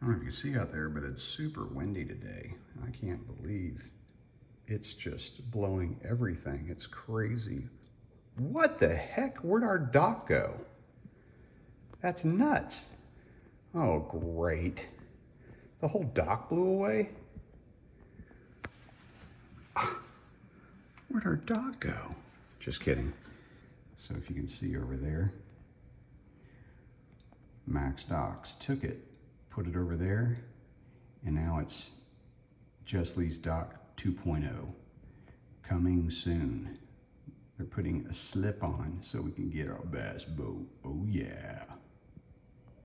I don't know if you can see out there, but it's super windy today. I can't believe it's just blowing everything. It's crazy. What the heck? Where'd our dock go? That's nuts. Oh, great. The whole dock blew away? Where'd our dock go? Just kidding. So if you can see over there, Max Docks took it, put it over there, and now it's Jeslies Dock 2.0 coming soon. They're putting a slip on so we can get our bass boat. Oh yeah.